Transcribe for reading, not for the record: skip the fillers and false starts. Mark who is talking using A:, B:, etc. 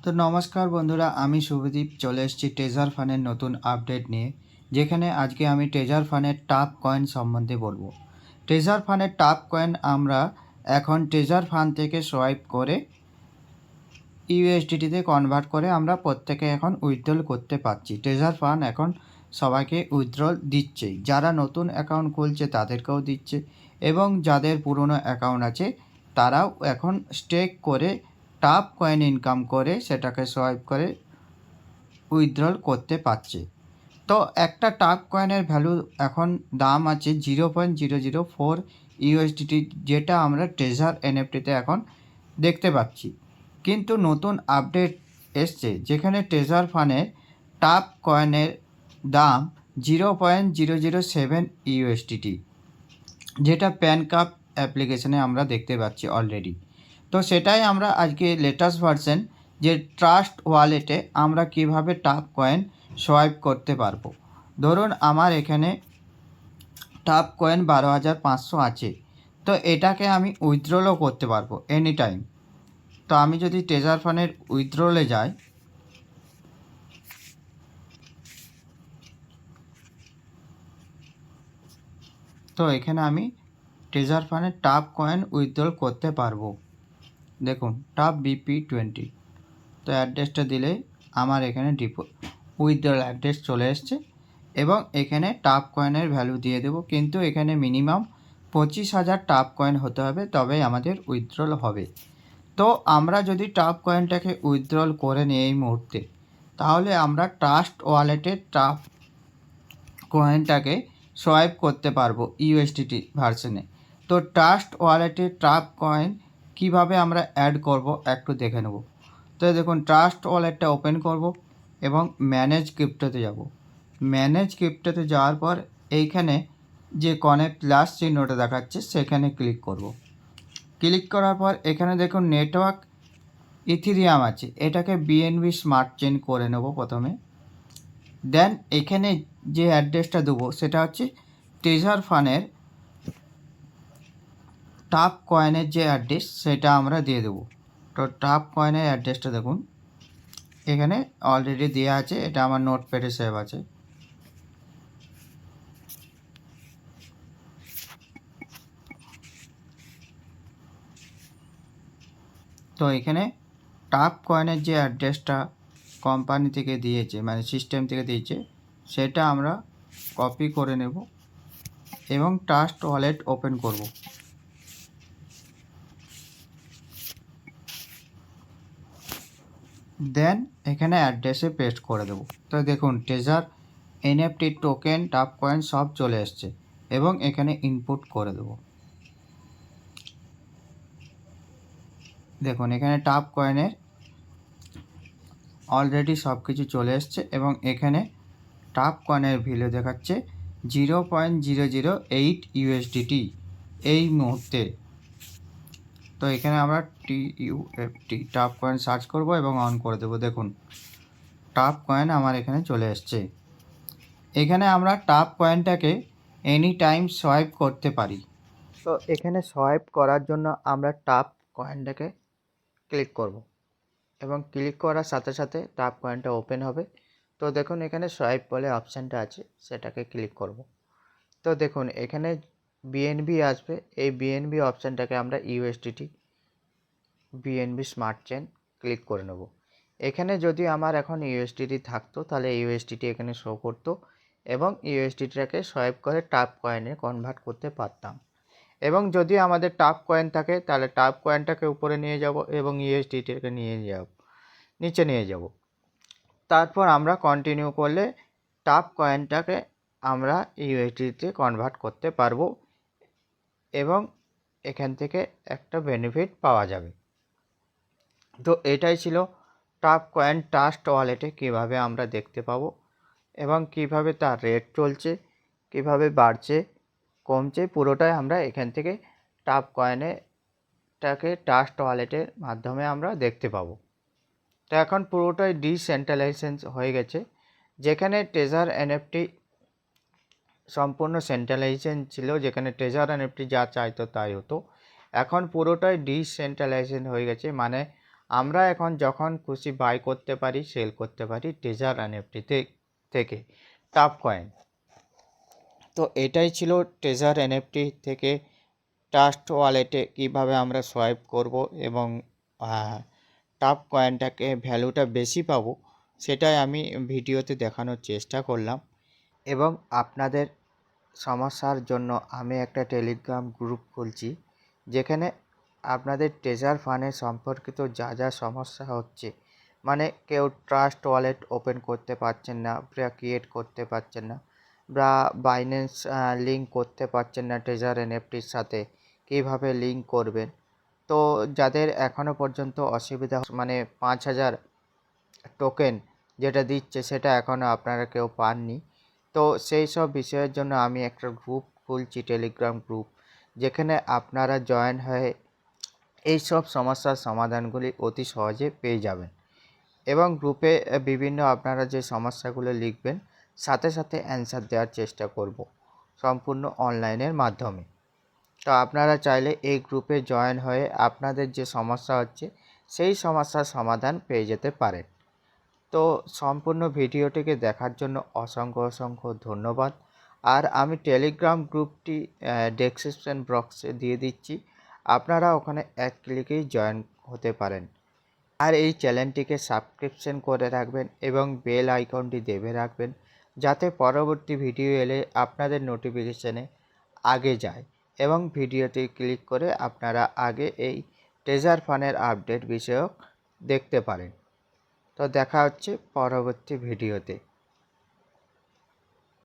A: তো নমস্কার বন্ধুরা, আমি শুভদীপ চলে এসেছি ট্রেজার ফানের নতুন আপডেট নিয়ে, যেখানে আজকে আমি ট্রেজার ফানের টপ কয়েন সম্বন্ধে বলবো। ট্রেজার ফানের টপ কয়েন আমরা এখন ট্রেজার ফান থেকে সোয়াইপ করে ইউএসডিটিতে কনভার্ট করে আমরা প্রত্যেকে এখন উইথড্রল করতে পারছি। ট্রেজার ফান এখন সবাইকে উইথড্রল দিচ্ছেই, যারা নতুন অ্যাকাউন্ট খুলছে তাদেরকেও দিচ্ছে, এবং যাদের পুরনো অ্যাকাউন্ট আছে তারাও এখন স্টেক করে টপ কয়েন ইনকাম করে সেটাকে সোয়াইপ করে উইথড্রল করতে পারছে। তো একটা টপ কয়েনের ভ্যালু এখন দাম আছে 0.004 ইউএসডিটি, যেটা আমরা ট্রেজার এনএফটিতে এখন দেখতে পাচ্ছি। কিন্তু নতুন আপডেট এসছে যেখানে ট্রেজার ফানের টপ কয়েনের দাম 0.007 ইউএসডিটি, যেটা প্যানকাপ অ্যাপ্লিকেশনে আমরা দেখতে পাচ্ছি অলরেডি। তো সেটাই আমরা আজকে লেটেস্ট ভার্সন, যে ট্রাস্ট ওয়ালেটে আমরা কিভাবে টপ কয়েন সোয়াইপ করতে পারবো। ধরুন আমার এখানে টপ কয়েন 12,500 আছে, তো এটাকে আমি উইথড্রলও করতে পারবো এনি টাইম। তো আমি যদি ট্রেজার ফানের উইথড্রলে যাই, তো এখানে আমি ট্রেজার ফানের টপ কয়েন উইথড্রল করতে পারবো। দেখুন টপ BP20, তো অ্যাড্রেসটা দিলে আমার এখানে উইথড্রল অ্যাড্রেস চলে এসছে, এবং এখানে টপ কয়েনের ভ্যালু দিয়ে দেবো। কিন্তু এখানে মিনিমাম 25,000 টপ কয়েন হতে হবে, তবেই আমাদের উইথড্রল হবে। তো আমরা যদি টপ কয়েনটাকে উইথড্রল করে নিই এই মুহূর্তে, তাহলে আমরা ট্রাস্ট ওয়ালেটের টপ কয়েনটাকে সোয়াইপ করতে পারবো ইউএসডিটি ভার্সনে। তো ট্রাস্ট ওয়ালেটের টপ কয়েন কিভাবে আমরা অ্যাড করব একটু দেখে নেব। তো দেখুন ট্রাস্ট ওয়ালেটটা ওপেন করব এবং ম্যানেজ ক্রিপ্টোতে যাব। ম্যানেজ ক্রিপ্টোতে যাওয়ার পর এইখানে যে কনে প্লাস চিহ্নটা দেখাচ্ছে সেখানে ক্লিক করব। ক্লিক করার পর এখানে দেখুন নেটওয়ার্ক ইথিরিয়াম আছে, এটাকে বিএনবি স্মার্ট চেইন করে নেব প্রথমে। দেন এখানে যে অ্যাড্রেসটা দেবো সেটা হচ্ছে ট্রেজার ফানের টপ কয়েনের যে অ্যাড্রেস সেটা আমরা দিয়ে দেবো। তো টপ কয়েনের অ্যাড্রেসটা দেখুন এখানে অলরেডি দেওয়া আছে, এটা আমার নোটপ্যাডে সেভ আছে। তো এখানে টপ কয়েনের যে অ্যাড্রেসটা কোম্পানি থেকে দিয়েছে, মানে সিস্টেম থেকে দিয়েছে, সেটা আমরা কপি করে নেব এবং ট্রাস্ট ওয়ালেট ওপেন করব। দেন এখানে অ্যাড্রেসে পেস্ট করে দেবো। তো দেখুন treasure NFT token top coin সব চলে এসছে, এবং এখানে ইনপুট করে দেবো। দেখুন এখানে টপ কয়েনের অলরেডি সব কিছু চলে এসছে, এবং এখানে টপ কয়েনের ভ্যালু দেখাচ্ছে 0.008 ইউএসডিটি এই মুহূর্তে। তো এখানে আমরা TUFT টপ কয়েন সার্চ করব এবং অন করে দেবো। দেখুন টপ কয়েন আমার এখানে চলে এসছে। এখানে আমরা টপ কয়েনটাকে এনি টাইম সোয়াইপ করতে পারি। তো এখানে সোয়াইপ করার জন্য আমরা টপ কয়েনটাকে ক্লিক করব, এবং ক্লিক করার সাথে সাথে টপ কয়েনটা ওপেন হবে। তো দেখুন এখানে সোয়াইপ বলে অপশানটা আছে, সেটাকে ক্লিক করব। তো দেখুন এখানে বিএনবি আসবে, এই বিএনবি অপশানটাকে আমরা USDT BNB smart chain click করে নেব। এখানে যদি আমার এখন ইউএসডিটি থাকতো তাহলে ইউএসডিটি এখানে শো করতো, এবং ইউএসডিটিটাকে সোয়াইপ করে টপ কয়েনে কনভার্ট করতে পারতাম। এবং যদি আমাদের টপ কয়েন থাকে তাহলে টপ কয়েনটাকে উপরে নিয়ে যাব এবং ইউএসডিটিকে নিচে নিয়ে যাব। তারপর আমরা কন্টিনিউ করলে টপ কয়েনটাকে আমরা ইউএসডিতে কনভার্ট করতে পারবো, এবং এখান থেকে একটা বেনিফিট পাওয়া যাবে। তো এটাই ছিল টপ কয়েন ট্রাস্ট ওয়ালেটে কীভাবে আমরা দেখতে পাবো, এবং কিভাবে তার রেট চলছে, কিভাবে বাড়ছে কমছে, পুরোটাই আমরা এখান থেকে টপ কয়েনেটাকে ট্রাস্ট ওয়ালেটের মাধ্যমে আমরা দেখতে পাবো। তো এখন পুরোটাই ডিসেন্ট্রালাইজেশন হয়ে গেছে, যেখানে ট্রেজার এনএফটি সম্পূর্ণ সেন্ট্রালাইজেশন ছিল, যেখানে ট্রেজার এনএফটি যা চাইতো তাই হতো। এখন পুরোটাই ডিসেন্ট্রালাইজেশন হয়ে গেছে, মানে আমরা এখন যখন খুশি বাই করতে পারি, সেল করতে পারি ট্রেজার এনএফটি থেকে টাপ কয়েন। তো এটাই ছিল ট্রেজার এনএফটি থেকে ট্রাস্ট ওয়ালেটে কিভাবে আমরা সোয়াইপ করব এবং টাপ কয়েনটাকে ভ্যালুটা বেশি পাবো, সেটাই আমি ভিডিওতে দেখানোর চেষ্টা করলাম। এবং আপনাদের সমস্যার জন্য আমি একটা টেলিগ্রাম গ্রুপ খুলছি, যেখানে আপনাদের ট্রেজার ফান্ডের সম্পর্কিত যা যা সমস্যা হচ্ছে, মানে কেউ ট্রাস্ট ওয়ালেট ওপেন করতে পারছেন না বা ক্রিয়েট করতে পারছেন না, বা বাইন্যান্স লিঙ্ক করতে পারছেন না ট্রেজার এনএফটির সাথে, কীভাবে লিঙ্ক করবেন। তো যাদের এখনও পর্যন্ত অসুবিধা, মানে 5,000 টোকেন যেটা দিচ্ছে সেটা এখনও আপনারা কেউ পাননি, তো সেই সব বিষয়ের জন্য আমি একটা গ্রুপ খুলছি, টেলিগ্রাম গ্রুপ, যেখানে আপনারা জয়েন হয়ে এই সব সমস্যার সমাধানগুলি অতি সহজে পেয়ে যাবেন। এবং গ্রুপে বিভিন্ন আপনারা যে সমস্যাগুলো লিখবেন, সাথে সাথে অ্যান্সার দেওয়ার চেষ্টা করব সম্পূর্ণ অনলাইনের মাধ্যমে। তো আপনারা চাইলে এই গ্রুপে জয়েন হয়ে আপনাদের যে সমস্যা হচ্ছে সেই সমস্যার সমাধান পেয়ে যেতে পারেন। তো সম্পূর্ণ ভিডিওটিকে দেখার জন্য অসংখ্য ধন্যবাদ। আর আমি টেলিগ্রাম গ্রুপটি ডেসক্রিপশন বক্সে দিয়ে দিচ্ছি, আপনারা ওখানে এক ক্লিকেই জয়েন হতে পারেন। আর এই চ্যানেলটিকে সাবস্ক্রিপশন করে রাখবেন এবং বেল আইকনটি দেবে রাখবেন, যাতে পরবর্তী ভিডিও এলে আপনাদের নোটিফিকেশানে আগে যায় এবং ভিডিওটি ক্লিক করে আপনারা আগে এই ট্রেজার ফান্ডের আপডেট বিষয়ক দেখতে পারেন। তো দেখা হচ্ছে পরবর্তী ভিডিওতে।